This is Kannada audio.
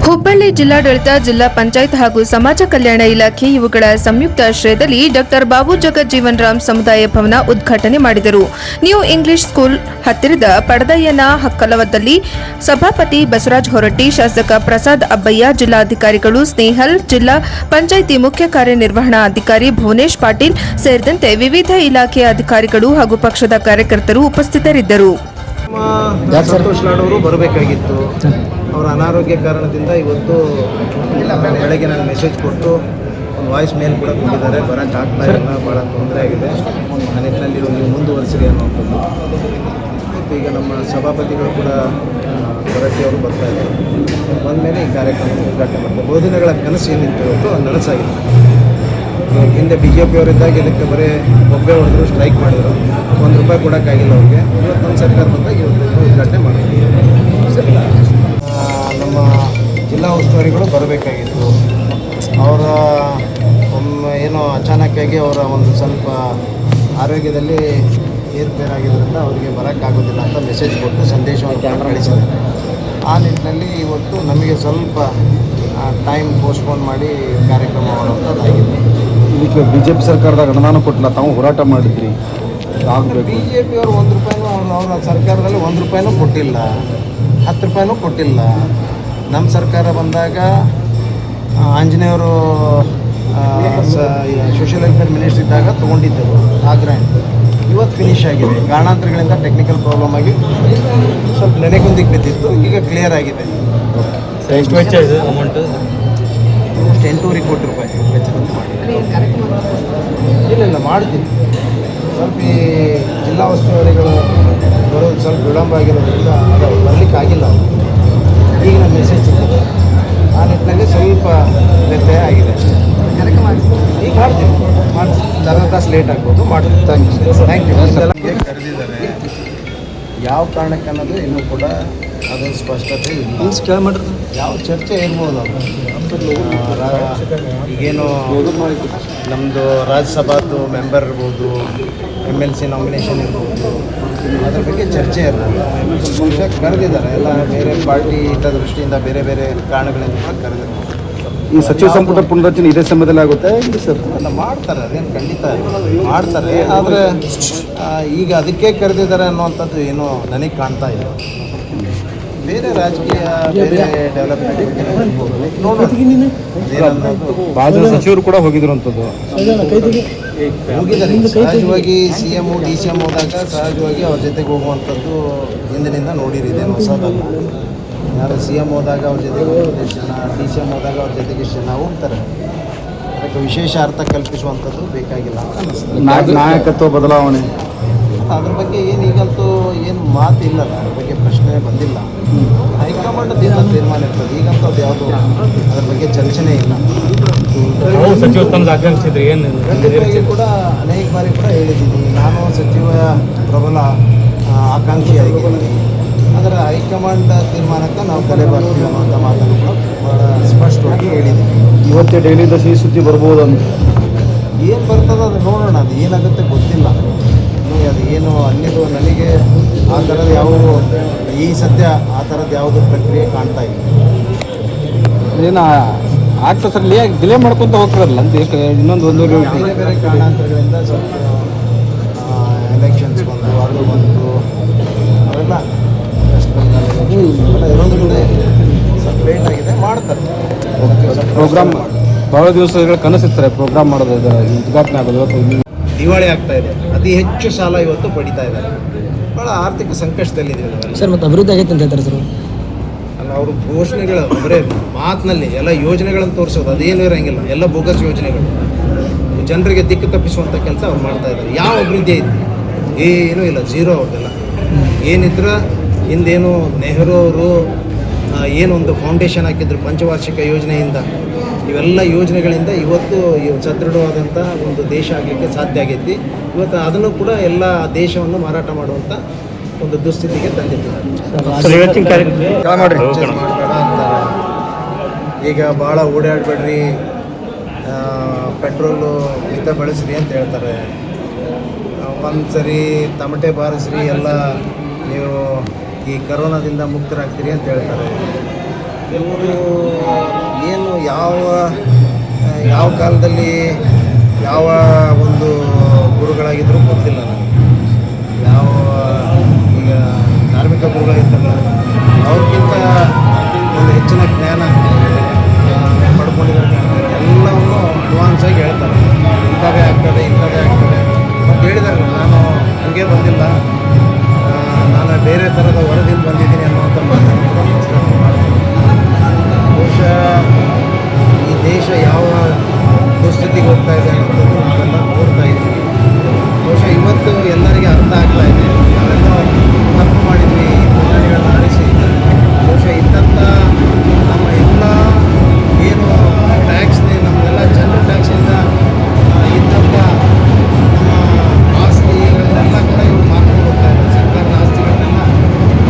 ಹುಬ್ಬಳ್ಳಿ ಜಿಲ್ಲಾಡಳಿತ, ಜಿಲ್ಲಾ ಪಂಚಾಯತ್ ಹಾಗೂ ಸಮಾಜ ಕಲ್ಯಾಣ ಇಲಾಖೆ ಇವುಗಳ ಸಂಯುಕ್ತ ಆಶ್ರಯದಲ್ಲಿ ಡಾಕ್ಟರ್ ಬಾಬು ಜಗಜ್ಜೀವನ್ ರಾಮ್ ಸಮುದಾಯ ಭವನ ಉದ್ಘಾಟನೆ ಮಾಡಿದರು. ನ್ಯೂ ಇಂಗ್ಲಿಷ್ ಸ್ಕೂಲ್ ಹತ್ತಿರದ ಪಡದಯ್ಯನ ಹಕ್ಕಲವದಲ್ಲಿ ಸಭಾಪತಿ ಬಸವರಾಜ ಹೊರಟ್ಟಿ, ಶಾಸಕ ಪ್ರಸಾದ್ ಅಬ್ಬಯ್ಯ, ಜಿಲ್ಲಾಧಿಕಾರಿಗಳು ಸ್ನೇಹಲ್, ಜಿಲ್ಲಾ ಪಂಚಾಯಿತಿ ಮುಖ್ಯ ಕಾರ್ಯನಿರ್ವಹಣಾಧಿಕಾರಿ ಭುವನೇಶ್ ಪಾಟೀಲ್ ಸೇರಿದಂತೆ ವಿವಿಧ ಇಲಾಖೆಯ ಅಧಿಕಾರಿಗಳು ಹಾಗೂ ಪಕ್ಷದ ಕಾರ್ಯಕರ್ತರು ಉಪಸ್ಥಿತರಿದ್ದರು. ಸಂತೋಷ್ ಲಾಡ್ ಅವರು ಬರಬೇಕಾಗಿತ್ತು. ಅವರ ಅನಾರೋಗ್ಯ ಕಾರಣದಿಂದ ಇವತ್ತು ಬೆಳಗ್ಗೆ ನಾನು ಮೆಸೇಜ್ ಕೊಟ್ಟು ಒಂದು ವಾಯ್ಸ್ ಮೇಲ್ ಕೂಡ ಕೊಟ್ಟಿದ್ದಾರೆ. ಬರೋಕ್ಕಾಗ್ತಾ ಇಲ್ಲ, ಭಾಳ ತೊಂದರೆ ಆಗಿದೆ, ಆ ನಿಟ್ಟಿನಲ್ಲಿ ನೀವು ಮುಂದುವರಿಸಿರಿ ಅನ್ನುವಂಥದ್ದು. ಮತ್ತು ಈಗ ನಮ್ಮ ಸಭಾಪತಿಗಳು ಕೂಡ ಹೊರಟ್ಟಿ ಅವರು ಬರ್ತಾ ಇದ್ದಾರೆ. ಬಂದಮೇಲೆ ಈ ಕಾರ್ಯಕ್ರಮ ಉದ್ಘಾಟನೆ ಮಾಡ್ತಾರೆ. ಬಹುದಿನಗಳ ಕನಸು ಏನಿತ್ತು ಇವತ್ತು ಅದು ನನಸಾಗಿದೆ. ಹಿಂದೆ BJP ಅವರಿದ್ದಾಗ ಇದಕ್ಕೆ ಬರೀ ಒಬ್ಬೇ ಹೊಡೆದ್ರು, ಸ್ಟ್ರೈಕ್ ಮಾಡಿದರು, ₹1 ಕೊಡೋಕ್ಕಾಗಿಲ್ಲ ಅವ್ರಿಗೆ. ಇವತ್ತು ನಮ್ಮ ಸರ್ಕಾರ ಬಂದಾಗ ಇವತ್ತು ಉದ್ಘಾಟನೆ ಮಾಡ್ತೀವಿ. ನಮ್ಮ ಜಿಲ್ಲಾ ಉಸ್ತುವಾರಿಗಳು ಬರಬೇಕಾಗಿತ್ತು. ಅವರ ಏನೋ ಅಚಾನಕ್ಕಾಗಿ ಅವರ ಒಂದು ಸ್ವಲ್ಪ ಆರೋಗ್ಯದಲ್ಲಿ ಏರುಪೇರಾಗಿದ್ದರಿಂದ ಅವರಿಗೆ ಬರೋಕ್ಕಾಗೋದಿಲ್ಲ ಅಂತ ಮೆಸೇಜ್ ಕೊಟ್ಟು ಸಂದೇಶವನ್ನು ಕಳಿಸಿದ್ದಾರೆ. ಆ ನಿಟ್ಟಿನಲ್ಲಿ ಇವತ್ತು ನಮಗೆ ಸ್ವಲ್ಪ ಟೈಮ್ ಪೋಸ್ಟ್ಪೋನ್ ಮಾಡಿ ಕಾರ್ಯಕ್ರಮ ಮಾಡುವಂಥದ್ದಾಗಿದೆ. ಇದಕ್ಕೆ BJP ಸರ್ಕಾರದಾಗ ಅನುದಾನ ಕೊಟ್ಟಿಲ್ಲ, ತಾವು ಹೋರಾಟ ಮಾಡಿದ್ರಿ, BJP ಅವರು ₹1 ಅವರ ಸರ್ಕಾರದಲ್ಲಿ ₹1 ಕೊಟ್ಟಿಲ್ಲ, ₹10 ಕೊಟ್ಟಿಲ್ಲ. ನಮ್ಮ ಸರ್ಕಾರ ಬಂದಾಗ ಆಂಜನೇಯವರು ಸೋಷಿಯಲ್ ವೆಲ್ಫೇರ್ ಮಿನಿಸ್ಟರ್ ಇದ್ದಾಗ ತೊಗೊಂಡಿದ್ದೆವು ಆ ಗ್ರ್ಯಾಂಟ್. ಇವತ್ತು ಫಿನಿಶ್ ಆಗಿದೆ. ಕಾರಣಾಂತರಗಳಿಂದ ಟೆಕ್ನಿಕಲ್ ಪ್ರಾಬ್ಲಮ್ ಆಗಿ ಸ್ವಲ್ಪ ನೆನೆಗುಂದಿಗೆ ಬಿದ್ದಿತ್ತು, ಈಗ ಕ್ಲಿಯರ್ ಆಗಿದೆ. ಎಷ್ಟು ವೆಚ್ಚ ಇದೆ ಅಮೌಂಟು? ಅಷ್ಟು ₹8.5 ಕೋಟಿ ವೆಚ್ಚದಲ್ಲಿ ಮಾಡಿ. ಇಲ್ಲ ಮಾಡ್ತೀನಿ. ಸ್ವಲ್ಪ ಈ ಜಿಲ್ಲಾ ಉಸ್ತುವಾರಿಗಳು ಬರೋದು ಸ್ವಲ್ಪ ವಿಳಂಬ ಆಗಿರೋದ್ರಿಂದ ಅದು ಬರಲಿಕ್ಕಾಗಿಲ್ಲ. ಈಗ ನಮ್ಮ ಮೆಸೇಜ್ ಸಿಗ್ತದೆ, ಆ ನಿಟ್ಟಿನಲ್ಲಿ ಸ್ವಲ್ಪ ವ್ಯತ್ಯಯ ಆಗಿದೆ ಅಷ್ಟೇ. ಈಗ ಮಾಡ್ತೀನಿ, ಅರ್ಧ ತಾಸು ಲೇಟ್ ಆಗ್ಬೋದು, ಮಾಡ್ತೀನಿ. Thank you. ಕರೆದಿದ್ದಾರೆ, ಯಾವ ಕಾರಣಕ್ಕೆ ಅನ್ನೋದು ಇನ್ನೂ ಕೂಡ ಅದೊಂದು ಸ್ಪಷ್ಟತೆ ಇಲ್ಲ. ಯಾವ ಚರ್ಚೆ ಇರ್ಬೋದು ಈಗೇನು ನಮ್ಮದು ರಾಜ್ಯಸಭಾದು ಮೆಂಬರ್ ಇರ್ಬೋದು, MLC ನಾಮಿನೇಷನ್ ಇರ್ಬೋದು, ಅದ್ರ ಬಗ್ಗೆ ಚರ್ಚೆ ಇರ್ಬೋದು. ಕರೆದಿದ್ದಾರೆ, ಎಲ್ಲ ಬೇರೆ ಪಾರ್ಟಿ ದೃಷ್ಟಿಯಿಂದ ಬೇರೆ ಬೇರೆ ಕಾರಣಗಳಿಂದ ಕೂಡ ಕರೆದಿರ್ಬೋದು. ಈ ಸಚಿವ ಸಂಪುಟ ಪುನರಚನೆ ಇದೇ ಸಮಯದಲ್ಲಿ ಆಗುತ್ತೆ ಸರ್? ಎಲ್ಲ ಮಾಡ್ತಾರೆ, ಅದೇನು ಖಂಡಿತ ಮಾಡ್ತಾರೆ. ಆದರೆ ಈಗ ಅದಕ್ಕೆ ಕರೆದಿದ್ದಾರೆ ಅನ್ನುವಂಥದ್ದು ಏನೋ ನನಗೆ ಕಾಣ್ತಾ ಇಲ್ಲ. ಬೇರೆ ರಾಜಕೀಯ, ಬೇರೆ ಡೆವಲಪ್ಮೆಂಟ್ ಬಾಜು ಸಚಿವರು ಕೂಡ ಹೋಗಿದ್ರು ಅಂಥದ್ದು ಹೋಗಿದ್ದಾರೆ. ಸಹಜವಾಗಿ CM DCM ಹೋದಾಗ ಸಹಜವಾಗಿ ಅವ್ರ ಜೊತೆಗೆ ಹೋಗುವಂಥದ್ದು ಹಿಂದಿನಿಂದ ನೋಡಿರಿದೆ, ಹೊಸದಲ್ಲ. ಯಾರು CM ಹೋದಾಗ ಅವ್ರ ಜೊತೆಗೆ ಎಷ್ಟು ಜನ, DCM ಹೋದಾಗ ಅವ್ರ ಜೊತೆಗೆ ಎಷ್ಟು ಜನ ಹೋಗ್ತಾರೆ. ಅದಕ್ಕೆ ವಿಶೇಷ ಅರ್ಥ ಕಲ್ಪಿಸುವಂಥದ್ದು ಬೇಕಾಗಿಲ್ಲ ಅಂತ ಅನ್ನಿಸ್ತದೆ. ನಾಯಕತ್ವ ಬದಲಾವಣೆ ಅದ್ರ ಬಗ್ಗೆ ಈಗಂತೂ ಏನು ಮಾತಿಲ್ಲಲ್ಲ, ಅದ್ರ ಬಗ್ಗೆ ಪ್ರಶ್ನೆ ಬಂದಿಲ್ಲ. ಹೈಕಮಾಂಡದಿಂದ ತೀರ್ಮಾನ ಇರ್ತದೆ. ಈಗಂತೂ ಅದು ಯಾವುದು ಅದ್ರ ಬಗ್ಗೆ ಚರ್ಚೆನೇ ಇಲ್ಲ. ಸಚಿವ ಸ್ಥಾನದ ಆಕಾಂಕ್ಷಿದ್ರೆ ಏನು ಕೂಡ ಅನೇಕ ಬಾರಿ ಕೂಡ ಹೇಳಿದ್ದೀನಿ, ನಾನು ಸಚಿವ ಪ್ರಬಲ ಆಕಾಂಕ್ಷಿಯಾಗಿದ್ದೀನಿ. ಅದರ ಹೈಕಮಾಂಡ್ ತೀರ್ಮಾನಕ್ಕೆ ನಾವು ತಲೆ ಬರ್ತೀವಿ ಅನ್ನೋಂಥ ಮಾತನ್ನು ಕೂಡ ಭಾಳ ಸ್ಪಷ್ಟವಾಗಿ ಹೇಳಿದ್ದೀನಿ. ಇವತ್ತೇ ಡೈಲಿಯಿಂದ ಸಿಹಿ ಸುದ್ದಿ ಬರ್ಬೋದು ಅಂತ. ಏನು ಬರ್ತದೆ ಅದು ನೋಡೋಣ, ಅದು ಏನಾಗುತ್ತೆ ಗೊತ್ತಿಲ್ಲ. ಅದು ಏನು ಅಲ್ಲಿದು ನನಗೆ ಆ ಥರದ್ದು ಯಾವ ಈ ಸದ್ಯ ಆ ಥರದ್ದು ಯಾವುದೋ ಪ್ರಕ್ರಿಯೆ ಕಾಣ್ತಾ ಇಲ್ಲ. ಏನು ಆಗ್ತದೆ ಸರ್, ಡಿಲೇ ಮಾಡ್ಕೊತ ಹೋಗ್ತಾರಲ್ಲ ಅಂತ ಇನ್ನೊಂದು ಬೇರೆ ಬೇರೆ ಕಾರಣಾಂತರಗಳಿಂದ ಸ್ವಲ್ಪ ಎಲೆಕ್ಷನ್ಸ್ ಬಂದು ಅದು ಬಂತು, ಅವೆಲ್ಲ ವೆಸ್ಟ್ ಬೆಂಗಾಲ್ ಎಲ್ಲ ಇರೋದ್ರಿಂದ ಸ್ವಲ್ಪ ಲೇಟ್ ಆಗಿದೆ. ಮಾಡ್ತಾರೆ ಪ್ರೋಗ್ರಾಮ್. ಭಾಳ ದಿವಸಗಳ ಕನಸಿರ್ತಾರೆ ಪ್ರೋಗ್ರಾಮ್ ಮಾಡೋದು, ಉದ್ಘಾಟನೆ ಆಗೋದು. ಇವತ್ತು ದಿವಾಳಿ ಆಗ್ತಾ ಇದೆ, ಅತಿ ಹೆಚ್ಚು ಸಾಲ ಇವತ್ತು ಪಡಿತಾ ಇದ್ದಾರೆ. ಭಾಳ ಆರ್ಥಿಕ ಸಂಕಷ್ಟದಲ್ಲಿದ್ದೀವಿ ಸರ್. ಮತ್ತು ಅಭಿವೃದ್ಧಿ ಆಗೈತೆ ಅಂತ ಹೇಳ್ತಾರೆ ಸರ್. ಅಲ್ಲ, ಅವರು ಘೋಷಣೆಗಳು ಬರೇ ಮಾತಿನಲ್ಲಿ ಎಲ್ಲ ಯೋಜನೆಗಳನ್ನು ತೋರಿಸೋದು, ಅದೇನು ಇರೋಂಗಿಲ್ಲ, ಎಲ್ಲ ಬೋಗಸ್ ಯೋಜನೆಗಳು. ಜನರಿಗೆ ದಿಕ್ಕು ತಪ್ಪಿಸುವಂಥ ಕೆಲಸ ಅವ್ರು ಮಾಡ್ತಾ ಇದ್ದಾರೆ. ಯಾವ ಅಭಿವೃದ್ಧಿ ಐತಿ? ಏನೂ ಇಲ್ಲ, ಝೀರೋ. ಅವ್ರದ್ದೆಲ್ಲ ಏನಿದ್ರೆ ಹಿಂದೇನು ನೆಹರು ಅವರು ಏನೊಂದು ಫೌಂಡೇಶನ್ ಹಾಕಿದ್ರು ಪಂಚವಾರ್ಷಿಕ ಯೋಜನೆಯಿಂದ, ಇವೆಲ್ಲ ಯೋಜನೆಗಳಿಂದ ಇವತ್ತು ಸದೃಢವಾದಂಥ ಒಂದು ದೇಶ ಆಗಲಿಕ್ಕೆ ಸಾಧ್ಯ ಆಗೈತಿ. ಇವತ್ತು ಅದನ್ನು ಕೂಡ ಎಲ್ಲ ದೇಶವನ್ನು ಮಾರಾಟ ಮಾಡುವಂಥ ಒಂದು ದುಸ್ಥಿತಿಗೆ ತಂದಿಟ್ಟಿದ್ದಾರೆ. ಮಾಡಬೇಡ ಅಂತಾರೆ. ಈಗ ಭಾಳ ಓಡಾಡಬೇಡ್ರಿ, ಪೆಟ್ರೋಲು ಮಿತ ಬಳಸ್ರಿ ಅಂತ ಹೇಳ್ತಾರೆ. ಒಂದು ಸರಿ ತಮಟೆ ಬಾರಿಸ್ರಿ, ಎಲ್ಲ ನೀವು ಈ ಕರೋನಾದಿಂದ ಮುಕ್ತರಾಗ್ತೀರಿ ಅಂತ ಹೇಳ್ತಾರೆ. ಇವರು ಯಾವ ಕಾಲದಲ್ಲಿ ಯಾವ ಒಂದು ಗುರುಗಳಾಗಿದ್ದರೂ ಗೊತ್ತಿಲ್ಲ ನನಗೆ. ಈಗ ಧಾರ್ಮಿಕ ಗುರುಗಳಿರ್ತಾರಲ್ಲ ಅವ್ರಿಗಿಂತ ಒಂದು ಹೆಚ್ಚಿನ ಜ್ಞಾನ